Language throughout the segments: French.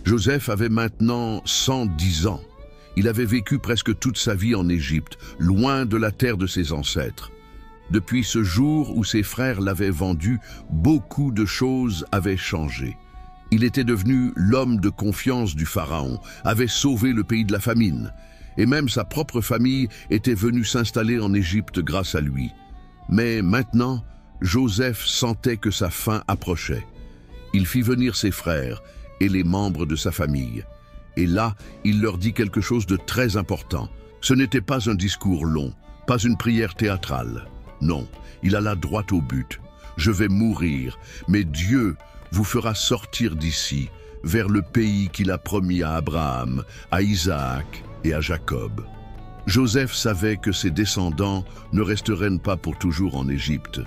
Joseph avait maintenant 110 ans. Il avait vécu presque toute sa vie en Égypte, loin de la terre de ses ancêtres. Depuis ce jour où ses frères l'avaient vendu, beaucoup de choses avaient changé. Il était devenu l'homme de confiance du Pharaon, avait sauvé le pays de la famine, et même sa propre famille était venue s'installer en Égypte grâce à lui. Mais maintenant, Joseph sentait que sa fin approchait. Il fit venir ses frères et les membres de sa famille. Et là, il leur dit quelque chose de très important. Ce n'était pas un discours long, pas une prière théâtrale. Non, il alla droit au but. Je vais mourir, mais Dieu vous fera sortir d'ici, vers le pays qu'il a promis à Abraham, à Isaac et à Jacob. Joseph savait que ses descendants ne resteraient pas pour toujours en Égypte.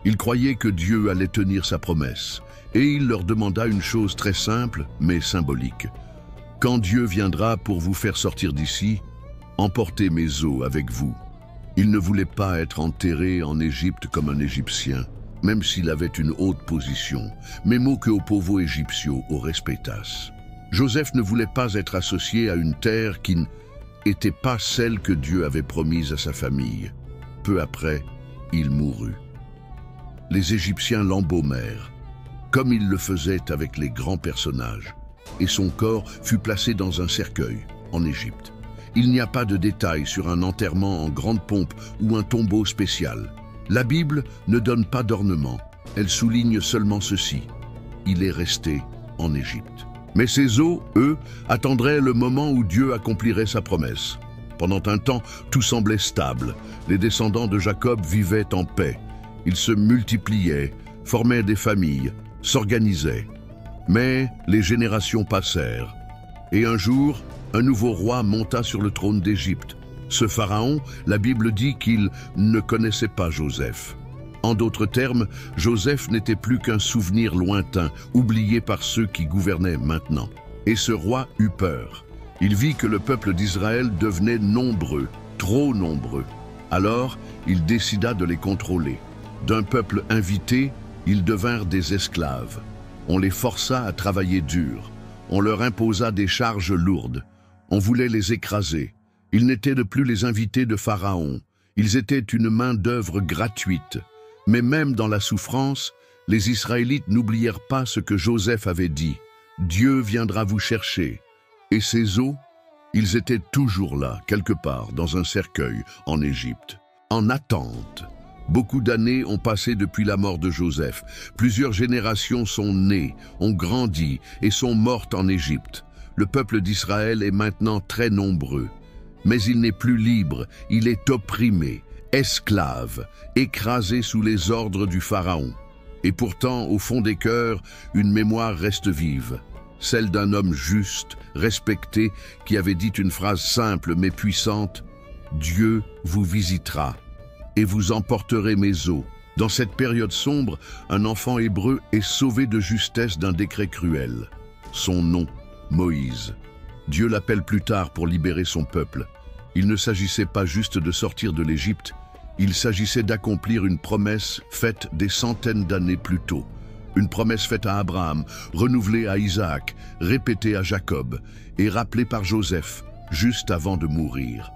Il croyait que Dieu allait tenir sa promesse, et il leur demanda une chose très simple, mais symbolique. Quand Dieu viendra pour vous faire sortir d'ici, emportez mes os avec vous. Il ne voulait pas être enterré en Égypte comme un Égyptien, même s'il avait une haute position, memo que au povo égyptio au respectas. Joseph ne voulait pas être associé à une terre qui n'était pas celle que Dieu avait promise à sa famille. Peu après, il mourut. Les Égyptiens l'embaumèrent, comme ils le faisaient avec les grands personnages, et son corps fut placé dans un cercueil, en Égypte. Il n'y a pas de détails sur un enterrement en grande pompe ou un tombeau spécial. La Bible ne donne pas d'ornement, elle souligne seulement ceci: il est resté en Égypte. Mais ses os, eux, attendraient le moment où Dieu accomplirait sa promesse. Pendant un temps, tout semblait stable. Les descendants de Jacob vivaient en paix. Ils se multipliaient, formaient des familles, s'organisaient. Mais les générations passèrent. Et un jour, un nouveau roi monta sur le trône d'Égypte. Ce pharaon, la Bible dit qu'il ne connaissait pas Joseph. En d'autres termes, Joseph n'était plus qu'un souvenir lointain, oublié par ceux qui gouvernaient maintenant. Et ce roi eut peur. Il vit que le peuple d'Israël devenait nombreux, trop nombreux. Alors, il décida de les contrôler. D'un peuple invité, ils devinrent des esclaves. On les força à travailler dur. On leur imposa des charges lourdes. On voulait les écraser. Ils n'étaient plus les invités de Pharaon. Ils étaient une main-d'œuvre gratuite. Mais même dans la souffrance, les Israélites n'oublièrent pas ce que Joseph avait dit. Dieu viendra vous chercher. Et ces os, ils étaient toujours là, quelque part, dans un cercueil, en Égypte, en attente. Beaucoup d'années ont passé depuis la mort de Joseph. Plusieurs générations sont nées, ont grandi et sont mortes en Égypte. Le peuple d'Israël est maintenant très nombreux. Mais il n'est plus libre, il est opprimé, esclave, écrasé sous les ordres du Pharaon. Et pourtant, au fond des cœurs, une mémoire reste vive. Celle d'un homme juste, respecté, qui avait dit une phrase simple mais puissante: « Dieu vous visitera et vous emporterez mes os. » Dans cette période sombre, un enfant hébreu est sauvé de justesse d'un décret cruel. Son nom, Moïse. Dieu l'appelle plus tard pour libérer son peuple. Il ne s'agissait pas juste de sortir de l'Égypte, il s'agissait d'accomplir une promesse faite des centaines d'années plus tôt. Une promesse faite à Abraham, renouvelée à Isaac, répétée à Jacob et rappelée par Joseph, juste avant de mourir.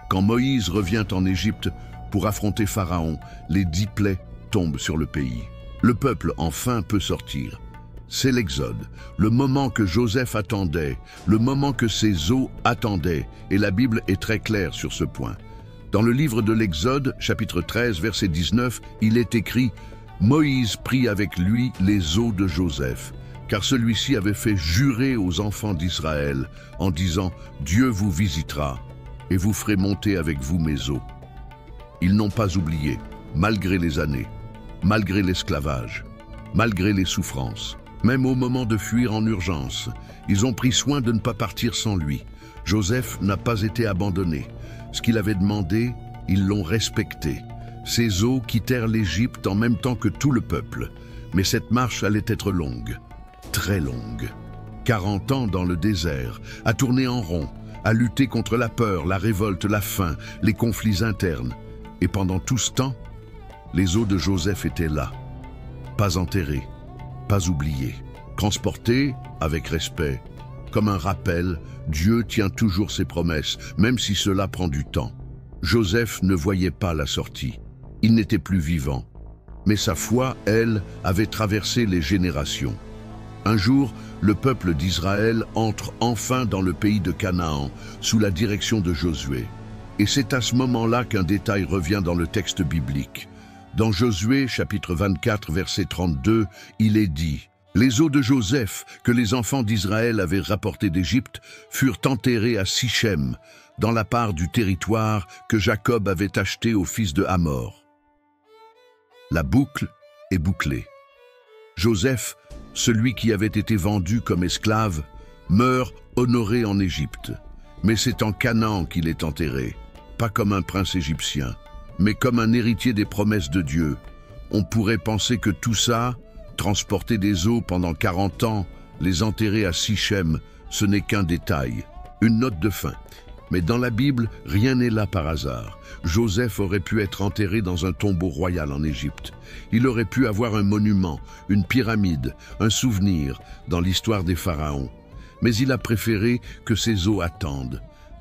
Quand Moïse revient en Égypte pour affronter Pharaon, les 10 plaies tombent sur le pays. Le peuple enfin peut sortir. C'est l'Exode, le moment que Joseph attendait, le moment que ses os attendaient, et la Bible est très claire sur ce point. Dans le livre de l'Exode, chapitre 13, verset 19, il est écrit « Moïse prit avec lui les os de Joseph, car celui-ci avait fait jurer aux enfants d'Israël en disant « Dieu vous visitera, et vous ferez monter avec vous mes os. » Ils n'ont pas oublié, malgré les années, malgré l'esclavage, malgré les souffrances. Même au moment de fuir en urgence, ils ont pris soin de ne pas partir sans lui. Joseph n'a pas été abandonné. Ce qu'il avait demandé, ils l'ont respecté. Ses os quittèrent l'Égypte en même temps que tout le peuple. Mais cette marche allait être longue, très longue. 40 ans dans le désert, à tourner en rond, à lutter contre la peur, la révolte, la faim, les conflits internes. Et pendant tout ce temps, les os de Joseph étaient là, pas enterrés, pas oubliés, transportés avec respect, Comme un rappel, Dieu tient toujours ses promesses, même si cela prend du temps. Joseph ne voyait pas la sortie. Il n'était plus vivant. Mais sa foi, elle, avait traversé les générations. Un jour, le peuple d'Israël entre enfin dans le pays de Canaan, sous la direction de Josué. Et c'est à ce moment-là qu'un détail revient dans le texte biblique. Dans Josué, chapitre 24, verset 32, il est dit « Les os de Joseph, que les enfants d'Israël avaient rapportés d'Égypte, furent enterrés à Sichem, dans la part du territoire que Jacob avait acheté au fils de Hamor. » La boucle est bouclée. Joseph, celui qui avait été vendu comme esclave, meurt honoré en Égypte. Mais c'est en Canaan qu'il est enterré, pas comme un prince égyptien, mais comme un héritier des promesses de Dieu. On pourrait penser que tout ça, transporter des eaux pendant 40 ans, les enterrer à Sichem, ce n'est qu'un détail, une note de fin. Mais dans la Bible, rien n'est là par hasard. Joseph aurait pu être enterré dans un tombeau royal en Égypte. Il aurait pu avoir un monument, une pyramide, un souvenir dans l'histoire des pharaons. Mais il a préféré que ses os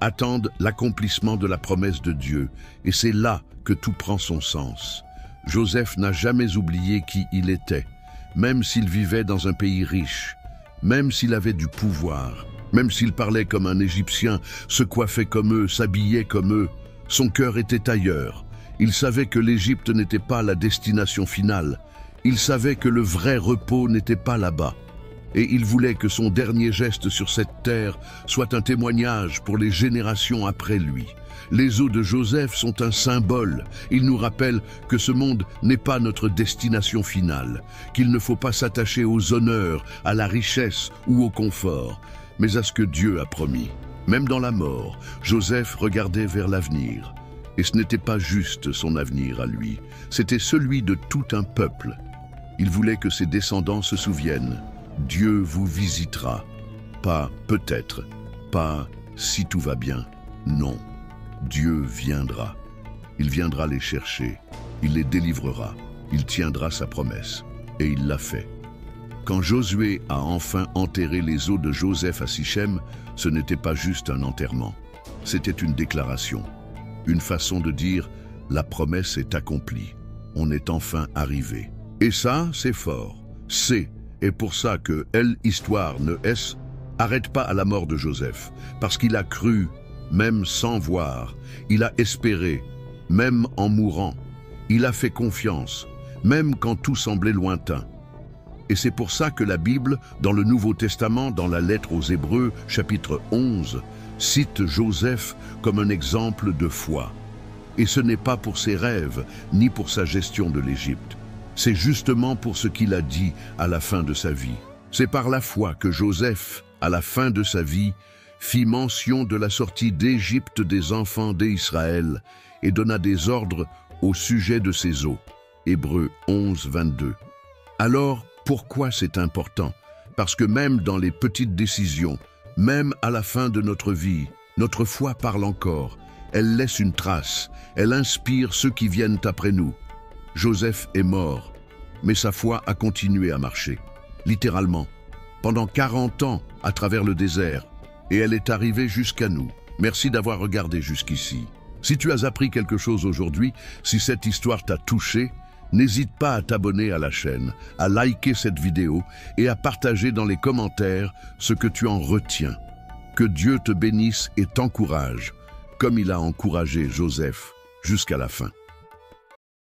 attendent l'accomplissement de la promesse de Dieu. Et c'est là que tout prend son sens. Joseph n'a jamais oublié qui il était, même s'il vivait dans un pays riche, même s'il avait du pouvoir, même s'il parlait comme un Égyptien, se coiffait comme eux, s'habillait comme eux. Son cœur était ailleurs. Il savait que l'Égypte n'était pas la destination finale. Il savait que le vrai repos n'était pas là-bas. Et il voulait que son dernier geste sur cette terre soit un témoignage pour les générations après lui. Les os de Joseph sont un symbole. Ils nous rappellent que ce monde n'est pas notre destination finale, qu'il ne faut pas s'attacher aux honneurs, à la richesse ou au confort, mais à ce que Dieu a promis. Même dans la mort, Joseph regardait vers l'avenir. Et ce n'était pas juste son avenir à lui, c'était celui de tout un peuple. Il voulait que ses descendants se souviennent. Dieu vous visitera. Pas peut-être, pas si tout va bien. Non, Dieu viendra. Il viendra les chercher, il les délivrera, il tiendra sa promesse. Et il l'a fait. Quand Josué a enfin enterré les os de Joseph à Sichem, ce n'était pas juste un enterrement. C'était une déclaration, une façon de dire « la promesse est accomplie, on est enfin arrivé ». Et ça, c'est fort. C'est, et pour ça que Histoire ne S arrête pas à la mort de Joseph, parce qu'il a cru, même sans voir, il a espéré, même en mourant, il a fait confiance, même quand tout semblait lointain. Et c'est pour ça que la Bible, dans le Nouveau Testament, dans la lettre aux Hébreux, chapitre 11, cite Joseph comme un exemple de foi. Et ce n'est pas pour ses rêves, ni pour sa gestion de l'Égypte. C'est justement pour ce qu'il a dit à la fin de sa vie. C'est par la foi que Joseph, à la fin de sa vie, fit mention de la sortie d'Égypte des enfants d'Israël et donna des ordres au sujet de ses os. Hébreux 11, 22. Alors, pourquoi c'est important? Parce que même dans les petites décisions, même à la fin de notre vie, notre foi parle encore. Elle laisse une trace, elle inspire ceux qui viennent après nous. Joseph est mort, mais sa foi a continué à marcher, littéralement, pendant 40 ans à travers le désert, et elle est arrivée jusqu'à nous. Merci d'avoir regardé jusqu'ici. Si tu as appris quelque chose aujourd'hui, si cette histoire t'a touché, n'hésite pas à t'abonner à la chaîne, à liker cette vidéo et à partager dans les commentaires ce que tu en retiens. Que Dieu te bénisse et t'encourage, comme il a encouragé Joseph jusqu'à la fin.